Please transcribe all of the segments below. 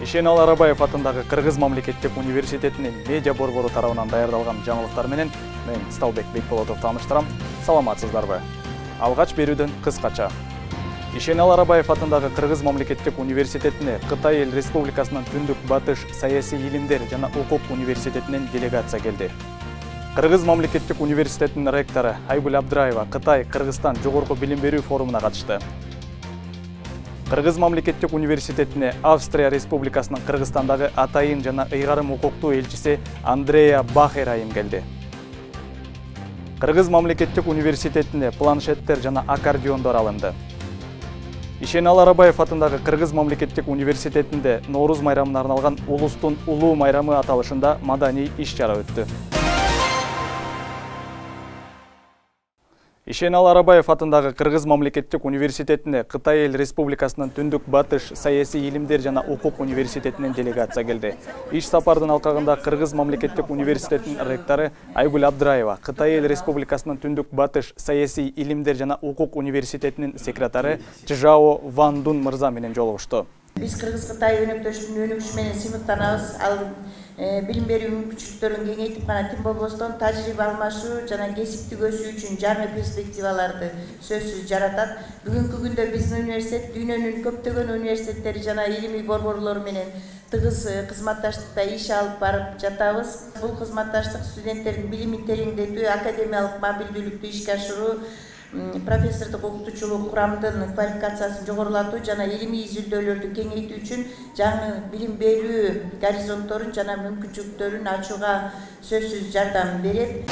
Ишенал Арабаев атындагы Кыргыз мамлекеттик университетинин медиа борбору тарабынан даярдалган жаңылыктар менен мен Сталбек Бекболотов тааныштырам. Саламатсыздарбы? Алгач берүүдөн кыскача. Ишенал Арабаев атындагы Кыргыз мамлекеттик университетине Кытай эл республикасынын Түндүк Батыш саясий илимдер жана укук университетинен делегация келди. Кыргыз мамлекеттик университетинин ректору Айгүл Абдраева Кытай Кыргызстан жогорку билим берүү форумуна катышты. Кыргыз мамлекеттик университетине Австрия республикасынын Кыргызстандагы атайын жана ыйгарым укуктуу элчиси Андрея Бахер айым келди. Кыргыз мамлекеттик университетине планшеттер жана аккордеондор алынды. Ишенал Арабаев атындагы Кыргыз мамлекеттик университетинде Норуз майрамына арналган улустун улуу майрамы аталышында маданий иш-чара өттү. Ишенал Арабаев атындагы Кыргыз мамлекеттик университетине Кытай эл республикасынын Түндүк Батыш саясий илимдер жана укук университетинен делегация келди. Иш сапардын алкагында Кыргыз мамлекеттик университетинин ректору Айгүл Абдраева Кытай эл республикасынын Түндүк Батыш саясий илимдер жана укук университетинин секретары Чжао Ван Дун мырза менен жолугушту. Биз Кыргыз-Кытай өнөктөштүктүн өнүгүшү менен сыймыктанабыз. Ал билим берүү мүмкүнчүлүктөрүн кеңейтип гана тим болбостон тажрыйба алмашуу жана кесиптик өсүү үчүн жаңы перспективаларды сөзсүз жаратат. Бүгүнкү күндө биздин университет дүйнөнүн көптөгөн университеттери жана илимий борборлору менен тыгыз кызматташтыкта иш алып барып жатабыз. Бул кызматташтык студенттердин билимин тереңдетүү, академиялык мобилдүүлүктү ишке ашыруу, профессордук окутуучулук курамдын квалификациясын жогорулатуу жана илимий изилдөөлөрдү кеңейтүү үчүн жаңы билим берүү горизонтторун жана мүмкүнчүлүктөрүн ачууга сөзсүз жардам берет.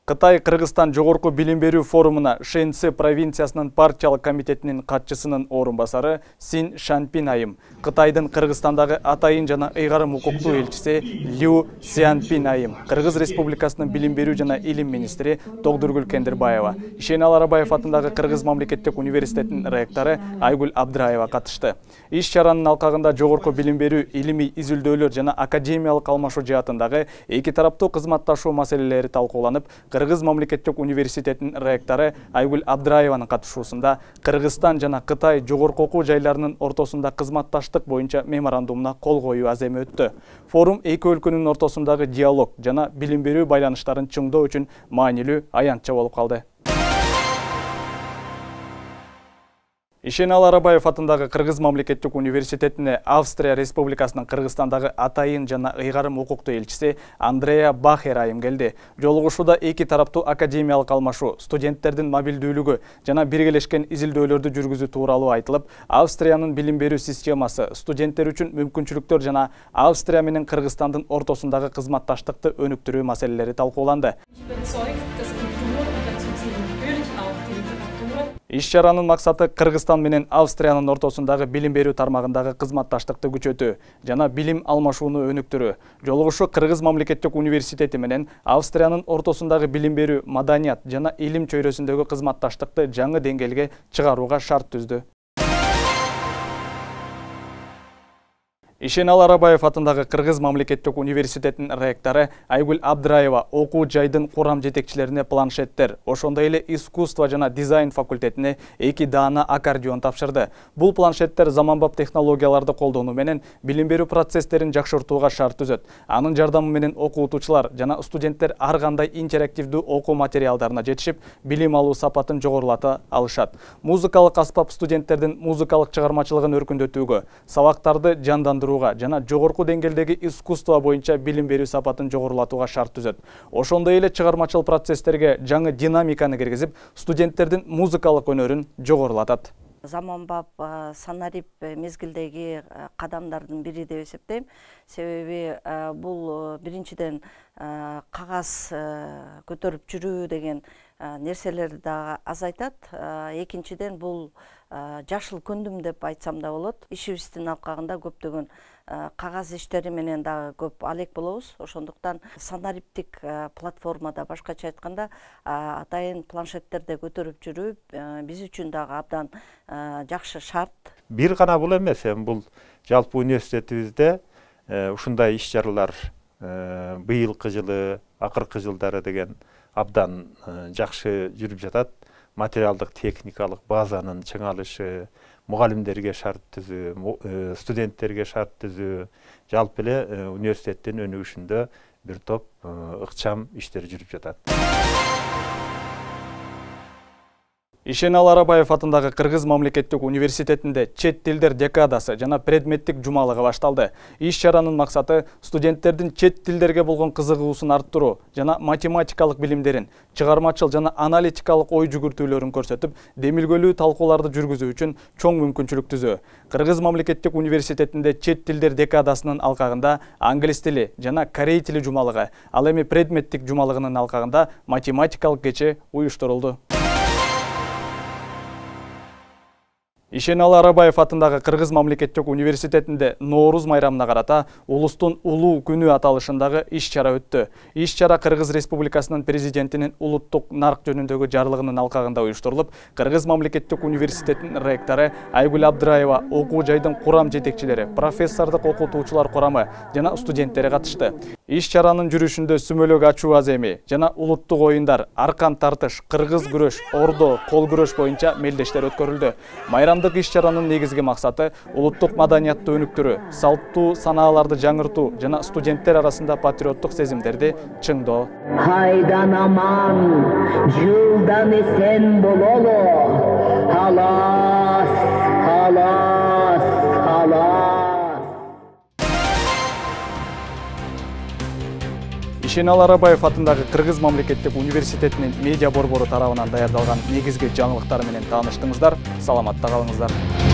Кытай Кыргызстан жогорку билим берүү форумуна Шэньси провинциясынын партиялык комитетинин катчысынын орун басары Син Шанпин айым, Кытайдын Кыргызстандагы атайын жана ыйгарым укуктуу элчиси Лю Сянпин айым, Кыргыз республикасынын билим берүү жана илим министри Тогдургүл Кендирбаева, Ишенал Арабаев атындагы Кыргыз мамлекеттик университетинин ректору Айгүл Абдраева катышты. Иш-чаранын алкагында жогорку билим берүү, илимий изилдөөлөр жана академиялык алмашуу жаатындагы эки тараптуу кызматташуу маселелери талкууланып, Кыргыз мамлекеттик университетинин ректору Айгүл Абдраеванын катышуусунда Кыргызстан жана Кытай жогорку окуу жайларынын ортосунда кызматташтык боюнча меморандумуна кол коюу аземи өттү. Форум эки өлкөнүн ортосундагы диалог жана билим берүү байланыштарын чыңдоо үчүн маанилүү аянтча болуп калды. Ишенал Арабаев атындагы Кыргыз мамлекеттик университетине Австрия республикасынын Кыргызстандагы атайын жана ыйгарым укуктуу элчиси Андрея Бахер айым келди. Жолугушууда эки тараптуу академиялык алмашуу, студенттердин мобилдүүлүгү жана биргелешкен изилдөөлөрдү жүргүзүү тууралуу айтылып, Австриянын билим берүү системасы, студенттер үчүн мүмкүнчүлүктөр жана Австрия менен Кыргызстандын ортосундагы кызматташтыкты өнүктүрүү маселелери талкууланды. Иш-чаранын максаты Кыргызстан менен Австриянын ортосундагы билим берүү тармагындагы кызматташтыкты күчөтүү жана билим алмашууну өнүктүрүү. Жолугушуу Кыргыз мамлекеттик университети менен Австриянын ортосундагы билим берүү, маданият жана илим чөйрөсүндөгү кызматташтыкты жаңы деңгээлге чыгарууга шарт түздү. Ишенал Арабаев атындагы Кыргыз мамлекеттик университетинин ректору Айгүл Абдраева окуу жайдын курам жетекчилерине планшеттер, ошондой эле искусство жана дизайн факультетине 2 даана аккордеон тапшырды. Бул планшеттер заманбап технологияларды колдонуу менен билим берүү процесстерин жакшыртууга шарт түзөт. Анын жардамы менен окуутуучулар жана студенттер ар кандай интерактивдүү окуу материалдарына жетишип, билим алуу сапатын жогорулата алышат. Музыкалык аспап студенттердин музыкалык чыгармачылыгын өркүндөтүүгө, сабактарды жандандырууга жана жогорку деңгээлдеги искусство боюнча билим берүү сапатын жогорулатууга шарт түзөт. Ошондой эле чыгармачыл процесстерге жаңы динамиканы киргизип, студенттердин музыкалык өнөрүн жогорулатат. Заманбап санарип мезгилдеги кадамдардын бири деп эсептейм. Себеби бул биринчиден кагаз көтөрүп жүрүү деген нерселерди да азайтат. Экинчиден бул жашыл көндүм деп айтсам да болот. Ишибиздин алкагында көптөгөн кагаз иштери менен дагы көп алек болобуз. Ошондуктан санариптик платформада, башкача айтканда, атайын планшеттерде көтөрүп жүрүү биз үчүн дагы абдан жакшы шарт. Бир гана бул эмес, бул жалпы университетибизде ушундай иш-чаралар быйылкы жылы, акыркы жылдары деген абдан жакшы жүрүп жатат. Материалдык техникалык базанын чыңалышы, мугалимдерге шарт түзүү, студенттерге шарт түзүү, жалпы эле университеттин өнүгүшүндө бир топ ыкчам иштер жүрүп жатат. Ишенал Арабаев атындагы Кыргыз мамлекеттик университетинде чет тилдер декадасы жана предметтик жумалыгы башталды. Иш-чаранын максаты студенттердин чет тилдерге болгон кызыгуусун арттыруу жана математикалык билимдерин, чыгармачыл жана аналитикалык ой жүгүртүүлөрүн көрсөтүп, демилгөлүү талкууларды жүргүзүү үчүн чоң мүмкүнчүлүк түзөө. Кыргыз мамлекеттик университетинде чет тилдер декадасынын алкагында англис тили жана корей тили жумалыгы, ал эми предметтик жумалыгынын алкагында математикалык кече уюштурулду. Ишенал Арабаев атындагы Кыргыз мамлекеттик университетинде Нооруз майрамына карата улустун улуу күнү аталышындагы иш-чара өттү. Иш-чара Кыргыз Республикасынын президентинин улуттук нарк жөнүндөгү жарлыгынын алкагында уюштурулуп, Кыргыз мамлекеттик университетинин ректору Айгүл Абдыраева, окуу жайдын курам жетекчилери, профессордук окутуучулар курамы жана студенттери катышты. Иш-чаранын жүрүшүндө сүмөлөк ачуу аземи жана улуттук оюндар, аркан тартыш, кыргыз күрөш, ордо, кол күрөш боюнча мелдештер өткөрүлдү. Майрамдык иш-чаранын негизги максаты улуттук маданиятты өнүктүрүү, салттуу санааларды жаңыртуу жана студенттер арасында патриоттук сезимдерди чыңдоо. Хайдан аман, жылдан эсен бололу. Халас, халас, халас. Ишенал Арабаев атындагы Кыргыз мамлекеттик университетинин медиа борбору тарабынан даярдалган негизги жаңылыктар менен тааныштыңыздар. Саламатта калыңыздар.